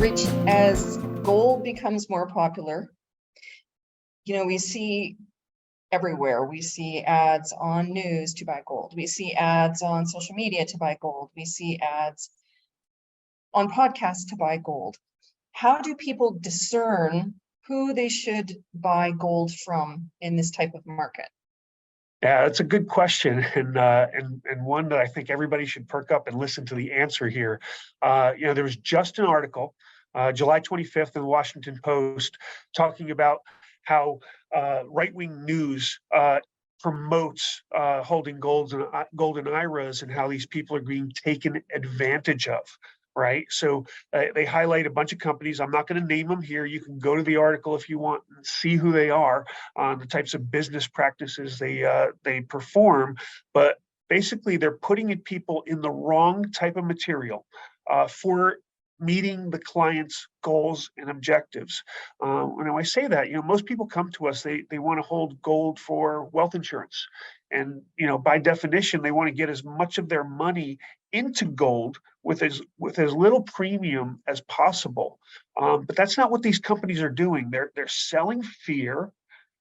Rich, as gold becomes more popular, we see everywhere. We see ads on news to buy gold. We see ads on social media to buy gold. We see ads on podcasts to buy gold. How do people discern who they should buy gold from in this type of market? Yeah, that's a good question, and one that I think everybody should perk up and listen to the answer here. There was just an article, July 25th in the Washington Post, talking about how right-wing news promotes holding golden IRAs and how these people are being taken advantage of. Right. So they highlight a bunch of companies. I'm not going to name them here. You can go to the article if you want and see who they are, the types of business practices they perform. But basically, they're putting people in the wrong type of material for meeting the client's goals and objectives. When I say that, most people come to us, they want to hold gold for wealth insurance. And, by definition, they want to get as much of their money into gold with as little premium as possible. But that's not what these companies are doing. They're selling fear,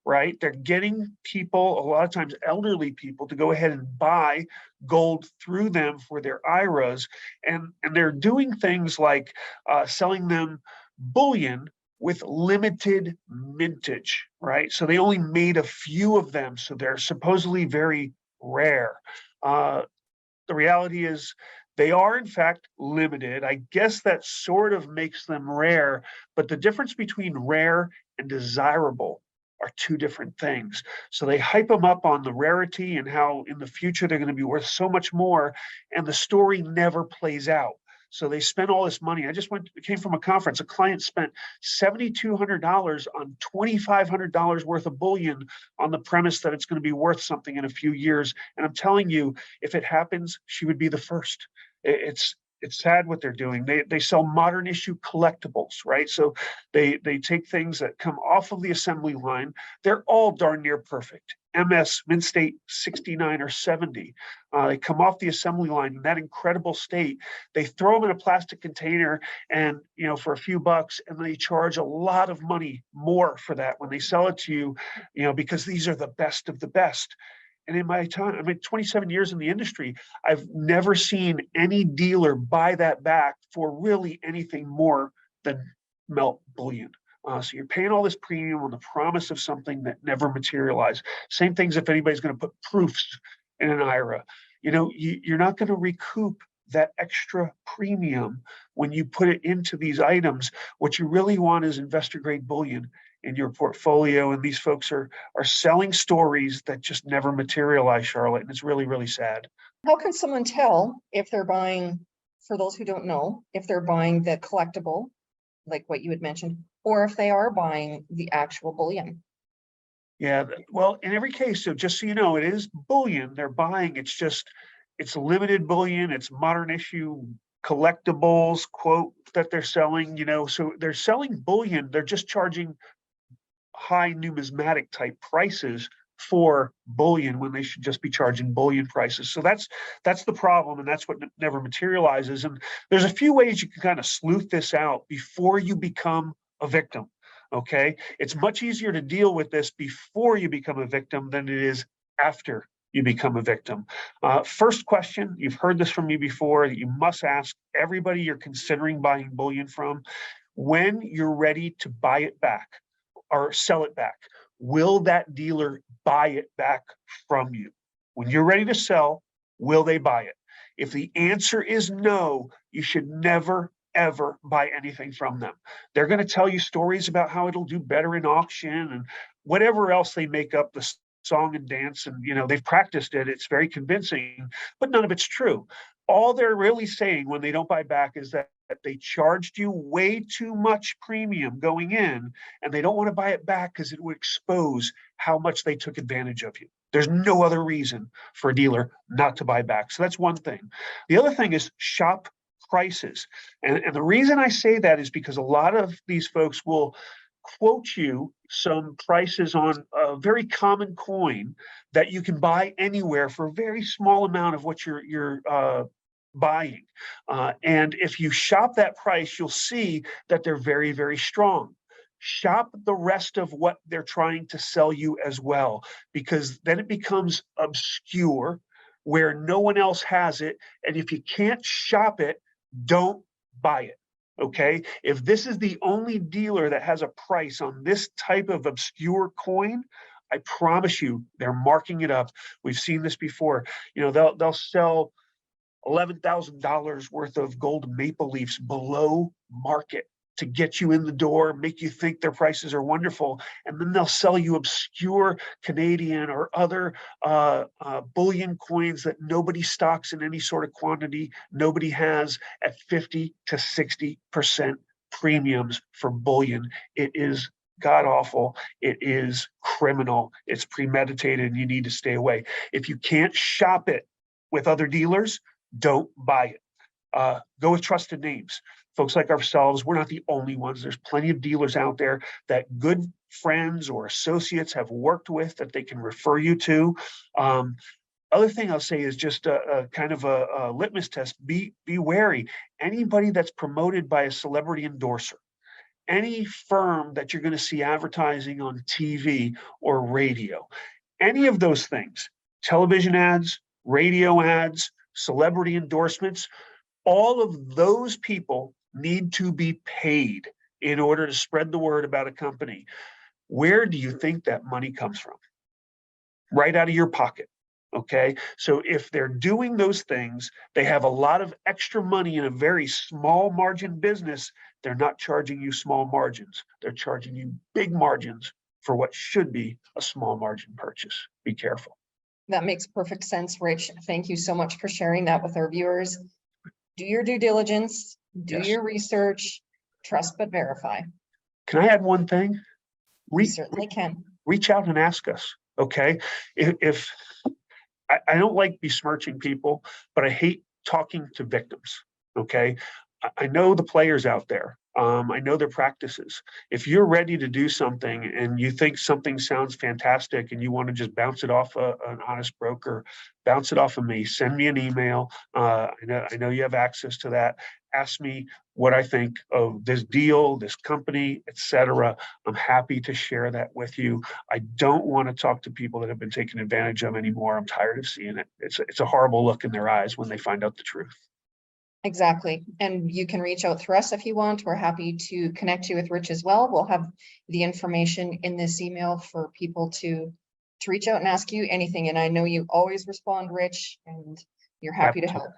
right? They're getting people, a lot of times elderly people, to go ahead and buy gold through them for their IRAs. And they're doing things like selling them bullion with limited mintage, right? So they only made a few of them. So they're supposedly very rare. The reality is they are, in fact, limited. I guess that sort of makes them rare, but the difference between rare and desirable are two different things. So they hype them up on the rarity and how in the future they're going to be worth so much more, and the story never plays out. So they spend all this money. I just came from a conference. A client spent $7,200 on $2,500 worth of bullion on the premise that it's going to be worth something in a few years. And I'm telling you, if it happens, she would be the first. It's sad what they're doing. They sell modern issue collectibles, right? So they take things that come off of the assembly line. They're all darn near perfect. MS, mint state 69 or 70. They come off the assembly line in that incredible state. They throw them in a plastic container and, for a few bucks, and they charge a lot of money more for that when they sell it to you, because these are the best of the best. And in my time, 27 years in the industry, I've never seen any dealer buy that back for really anything more than melt bullion. So you're paying all this premium on the promise of something that never materialized. Same things if anybody's going to put proofs in an IRA. You're not going to recoup that extra premium when you put it into these items. What you really want is investor grade bullion in your portfolio, and these folks are selling stories that just never materialize, Charlotte, and it's really, really sad. How can someone tell if they're buying, for those who don't know, if they're buying the collectible, like what you had mentioned, or if they are buying the actual bullion? Yeah, well, in every case, so just so you know, it is bullion they're buying. It's limited bullion, it's modern issue collectibles, quote, that they're selling, so they're selling bullion, they're just charging high numismatic type prices for bullion when they should just be charging bullion prices. So that's the problem, and that's what never materializes. And there's a few ways you can kind of sleuth this out before you become a victim. Okay, it's much easier to deal with this before you become a victim than it is after you become a victim. First question, you've heard this from me before, that you must ask everybody you're considering buying bullion from: when you're ready to buy it back or sell it back, will that dealer buy it back from you? When you're ready to sell, will they buy it? If the answer is no, you should never, ever buy anything from them. They're going to tell you stories about how it'll do better in auction and whatever else they make up the song and dance, and they've practiced it. It's very convincing, but none of it's true. All they're really saying when they don't buy back is that they charged you way too much premium going in, and they don't want to buy it back because it would expose how much they took advantage of you. There's no other reason for a dealer not to buy back. So that's one thing. The other thing is shop prices. And the reason I say that is because a lot of these folks will quote you some prices on a very common coin that you can buy anywhere for a very small amount of what your buying. And if you shop that price, you'll see that they're very, very strong. Shop the rest of what they're trying to sell you as well, because then it becomes obscure where no one else has it. And if you can't shop it, don't buy it. Okay. If this is the only dealer that has a price on this type of obscure coin, I promise you they're marking it up. We've seen this before. You know, they'll sell $11,000 worth of gold maple leafs below market to get you in the door, make you think their prices are wonderful, and then they'll sell you obscure Canadian or other bullion coins that nobody stocks in any sort of quantity, nobody has, at 50 to 60% premiums for bullion. It is god awful. It is criminal. It's premeditated, and you need to stay away. If you can't shop it with other dealers, don't buy it. Go with trusted names. Folks like ourselves, we're not the only ones. There's plenty of dealers out there that good friends or associates have worked with that they can refer you to. Other thing I'll say is just a kind of a litmus test. Be wary. Anybody that's promoted by a celebrity endorser, any firm that you're going to see advertising on TV or radio, any of those things, television ads, radio ads, celebrity endorsements, all of those people need to be paid in order to spread the word about a company. Where do you think that money comes from? Right out of your pocket. Okay. So if they're doing those things, they have a lot of extra money in a very small margin business. They're not charging you small margins. They're charging you big margins for what should be a small margin purchase. Be careful. That makes perfect sense, Rich. Thank you so much for sharing that with our viewers. Do your due diligence, do Yes. your research, trust but verify. Can I add one thing? You certainly can. Reach out and ask us. Okay. If I don't like besmirching people, but I hate talking to victims. Okay. I know the players out there. I know their practices. If you're ready to do something and you think something sounds fantastic and you want to just bounce it off an honest broker, bounce it off of me. Send me an email. I know you have access to that. Ask me what I think of this deal, this company, etc. I'm happy to share that with you. I don't want to talk to people that have been taken advantage of anymore. I'm tired of seeing it. It's a horrible look in their eyes when they find out the truth. Exactly. And you can reach out through us if you want. We're happy to connect you with Rich as well. We'll have the information in this email for people to reach out and ask you anything. And I know you always respond, Rich, and you're happy to help.